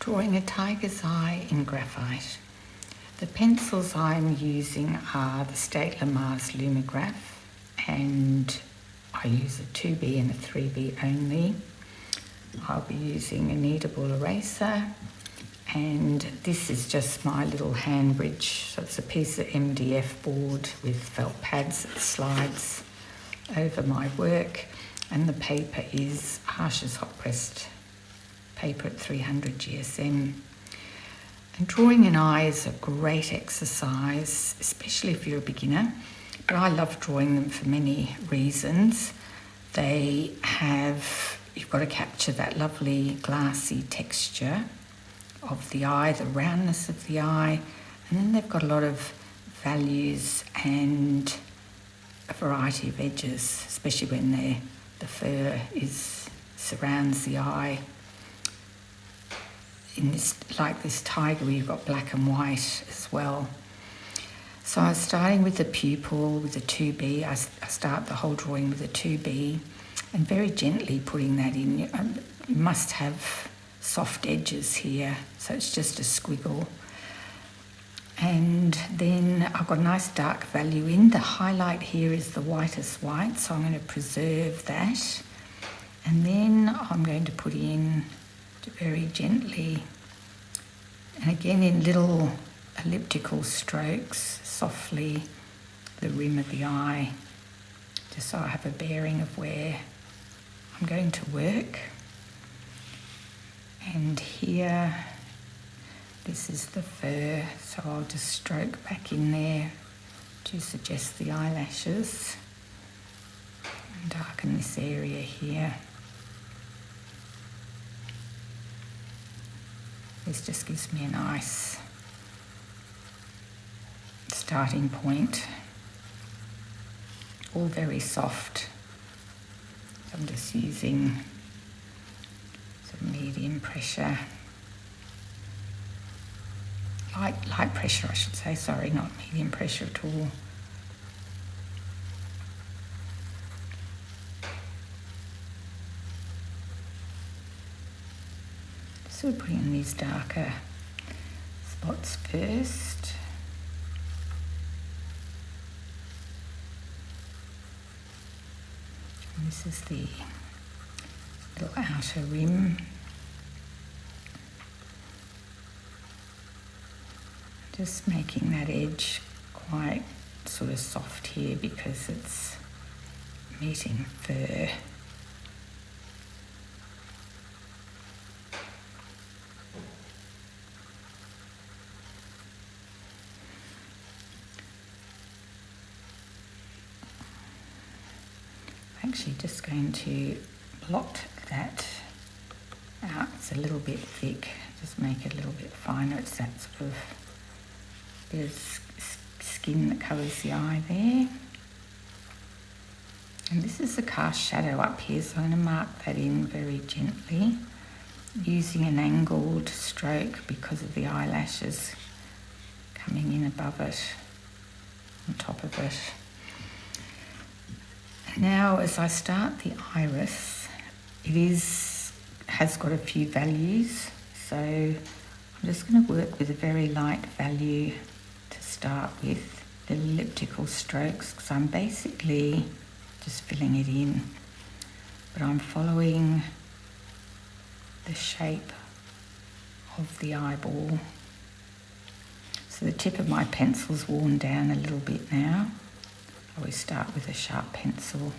Drawing a tiger's eye in graphite. The pencils I'm using are the Staedtler Mars Lumograph, and I use a 2B and a 3B only. I'll be using a kneadable eraser, and this is just my little hand bridge. So it's a piece of MDF board with felt pads that slides over my work, and the paper is Harsh's hot pressed paper at 300 GSM. And drawing an eye is a great exercise, especially if you're a beginner, but I love drawing them for many reasons. You've got to capture that lovely glassy texture of the eye, the roundness of the eye, and then they've got a lot of values and a variety of edges, especially when the fur surrounds the eye. In this, like this tiger, where you've got black and white as well. So I was starting with the pupil with a 2B. I start the whole drawing with a 2B and very gently putting that in. You must have soft edges here, so it's just a squiggle. And then I've got a nice dark value in. The highlight here is the whitest white, so I'm going to preserve that. And then I'm going to put in very gently, and again in little elliptical strokes, softly, the rim of the eye, just so I have a bearing of where I'm going to work. And here, this is the fur, so I'll just stroke back in there to suggest the eyelashes and darken this area here. This just gives me a nice starting point. All very soft. So I'm just using some medium pressure. Light pressure, I should say. Sorry, not medium pressure at all. So we're putting in these darker spots first. And this is the little outer rim. Just making that edge quite sort of soft here because it's meeting fur. Actually just going to blot that out. It's a little bit thick, just make it a little bit finer. It's that sort of bit of skin that covers the eye there. And this is the cast shadow up here, so I'm going to mark that in very gently using an angled stroke because of the eyelashes coming in above it, on top of it. Now, as I start the iris, has got a few values, so I'm just going to work with a very light value to start with, the elliptical strokes, because I'm basically just filling it in, but I'm following the shape of the eyeball. So the tip of my pencil's worn down a little bit now. I always start with a sharp pencil.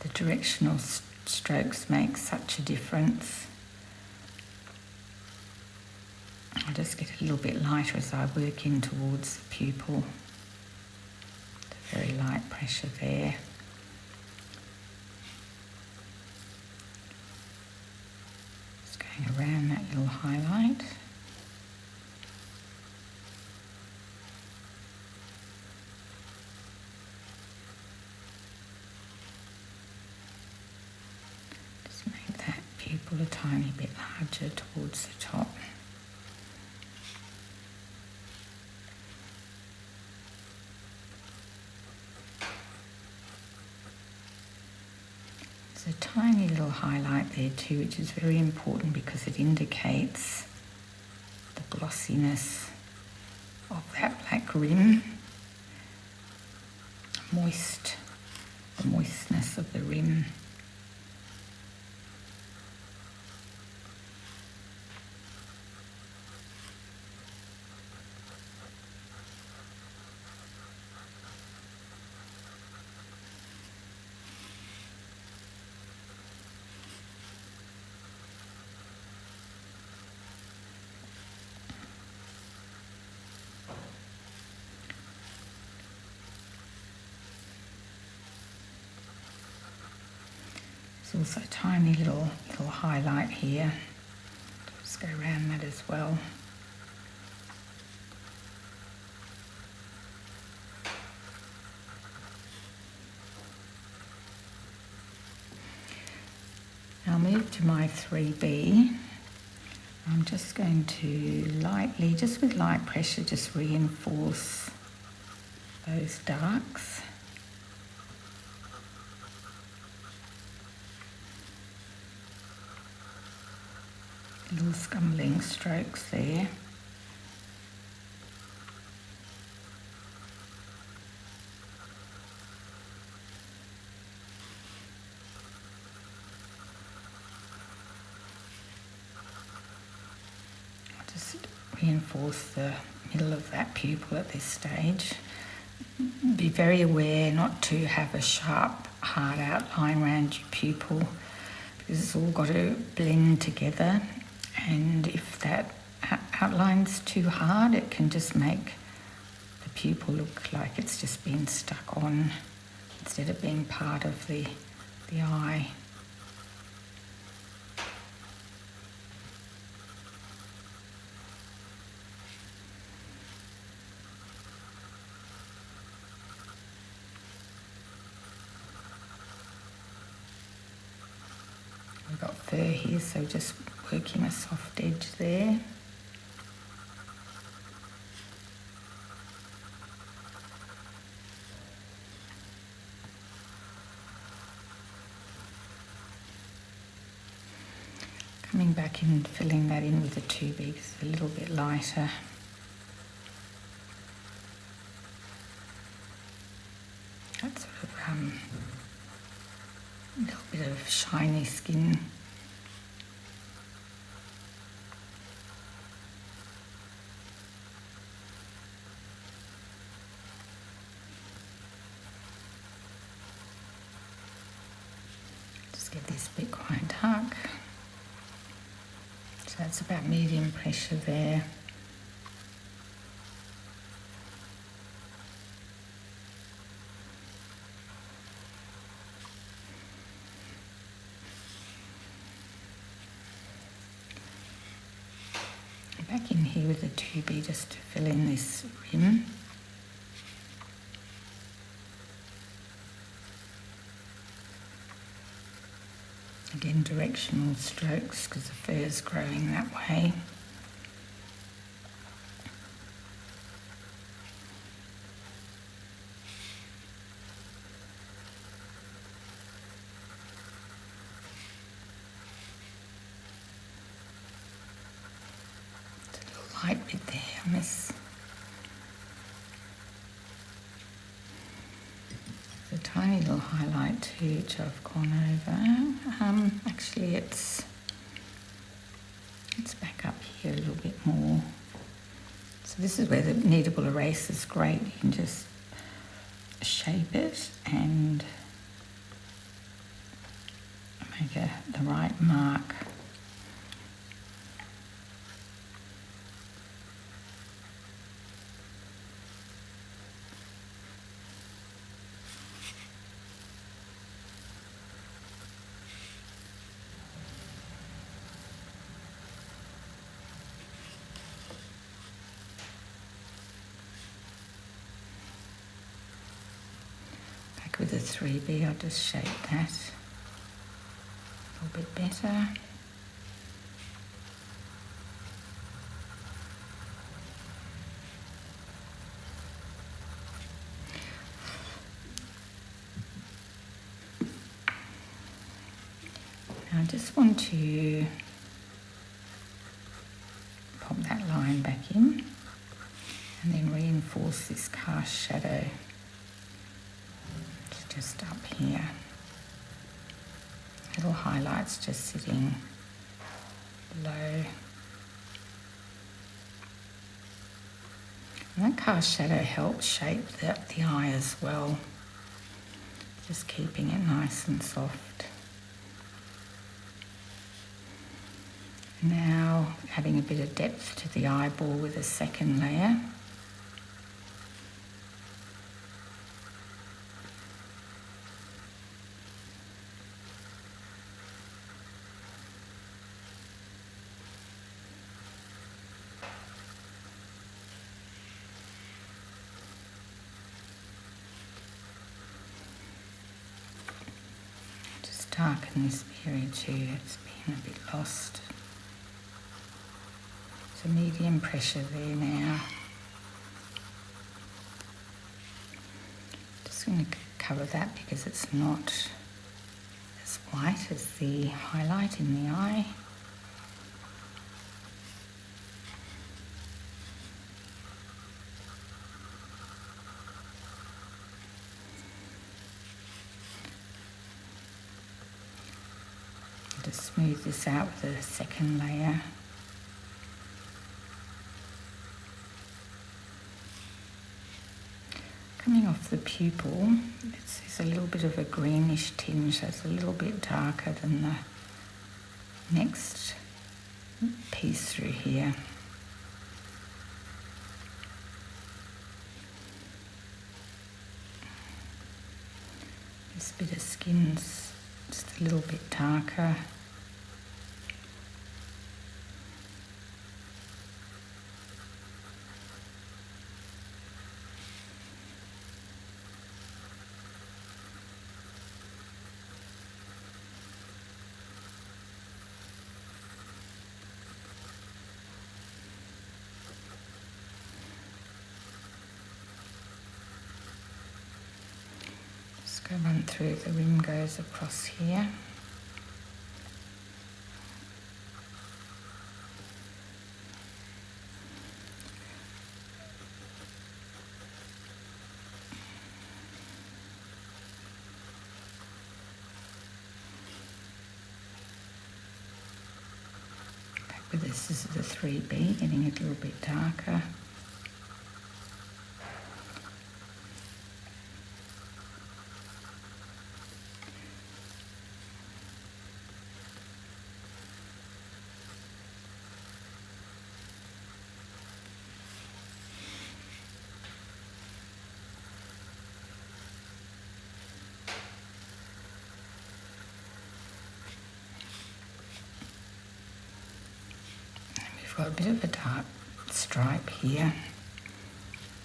The directional strokes make such a difference. I'll just get a little bit lighter as I work in towards the pupil. The very light pressure there. Just going around that little highlight. Just make that pupil pull a tiny bit larger towards the top. There's a tiny little highlight there too, which is very important because it indicates the glossiness of that black rim, the moistness of the rim. There's also a tiny little highlight here. Just go around that as well. I'll move to my 3B. I'm just going to lightly, just with light pressure, just reinforce those darks. Little scumbling strokes there. I'll just reinforce the middle of that pupil at this stage. Be very aware not to have a sharp, hard outline around your pupil because it's all got to blend together. And if that outline's too hard, it can just make the pupil look like it's just been stuck on instead of being part of the eye. We've got fur here, so just working a soft edge there. Coming back and filling that in with a 2B because it's a little bit lighter. That sort of little bit of shiny skin. Just get this bit quite dark. So that's about medium pressure there. Back in here with the 2B just to fill in this rim. Again, directional strokes because the fur's growing that way. There's a little light bit there on this. There's a tiny little highlight too, which I've gone over. Actually, it's back up here a little bit more. So this is where the kneadable eraser is great. You can just shape it and make the right mark. With a 3B, I'll just shape that a little bit better. Now I just want to pop that line back in and then reinforce this cast shadow just up here. Little highlights just sitting below. And that cast shadow helps shape the eye as well, just keeping it nice and soft. Now adding a bit of depth to the eyeball with a second layer. Darken this area too, it's been a bit lost. So medium pressure there now. Just going to cover that because it's not as white as the highlight in the eye. Just smooth this out with a second layer. Coming off the pupil, it's a little bit of a greenish tinge, so it's a little bit darker than the next piece through here. This bit of skin's just a little bit darker. Go run through, the rim goes across here. Back with this is the 3B, getting it a little bit darker. Got a bit of a dark stripe here.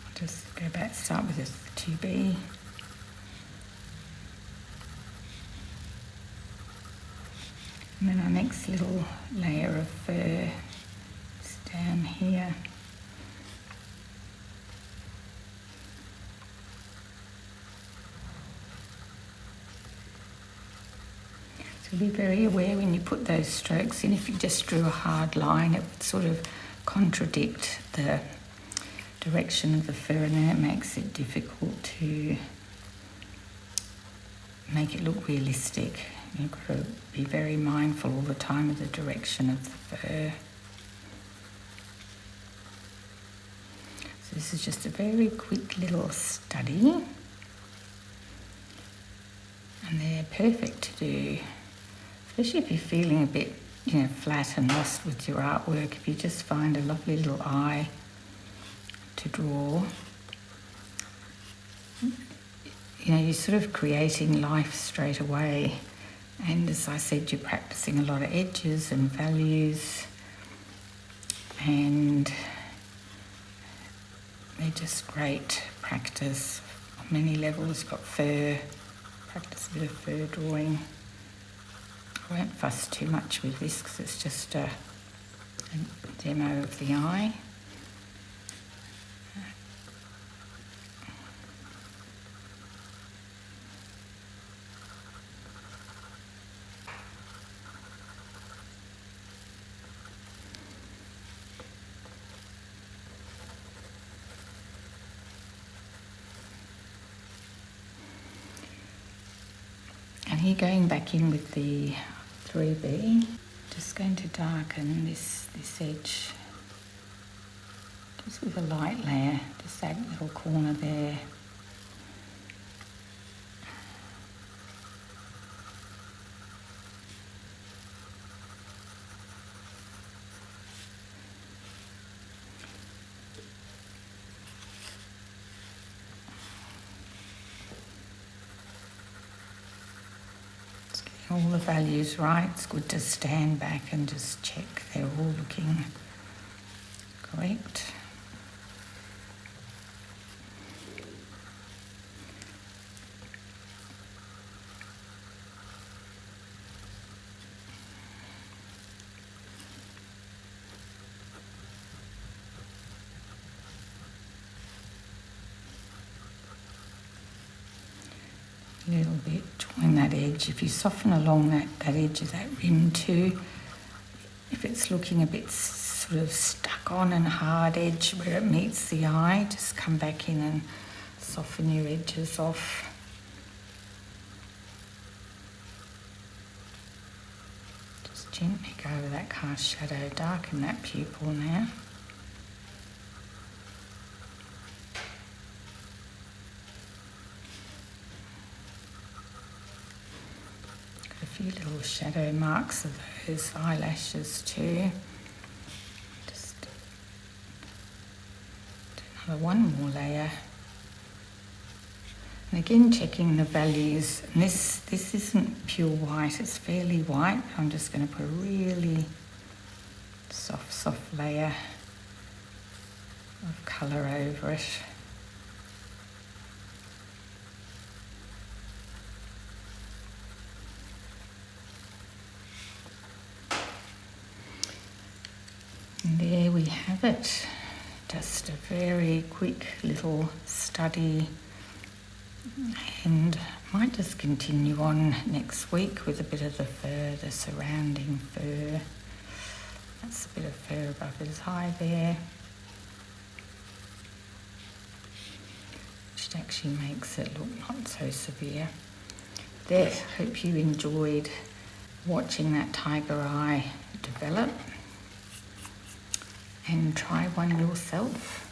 I'll just go back, start with this 2B. And then our next little layer of fur is down here. So be very aware when you put those strokes in. If you just drew a hard line, it would sort of contradict the direction of the fur, and then it makes it difficult to make it look realistic. You've got to be very mindful all the time of the direction of the fur. So this is just a very quick little study, and they're perfect to do. Especially if you're feeling a bit, flat and lost with your artwork, if you just find a lovely little eye to draw, you're sort of creating life straight away. And as I said, you're practicing a lot of edges and values, and they're just great practice on many levels. You've got fur, practice a bit of fur drawing. I won't fuss too much with this because it's just a demo of the eye. here going back in with the 3B, just going to darken this edge just with a light layer, just that little corner there. All the values right. It's good to stand back and just check they're all looking correct. A little bit, join that edge. If you soften along that edge of that rim too, if it's looking a bit sort of stuck on and hard edge where it meets the eye, just come back in and soften your edges off. Just gently go over that cast shadow, darken that pupil now. A few little shadow marks of those eyelashes too. Just do another one more layer. And again checking the values. And this isn't pure white, it's fairly white. I'm just going to put a really soft layer of colour over it. And there we have it, just a very quick little study, and I might just continue on next week with a bit of the fur, the surrounding fur. That's a bit of fur above his eye there, which actually makes it look not so severe. There, hope you enjoyed watching that tiger eye develop. And try one yourself.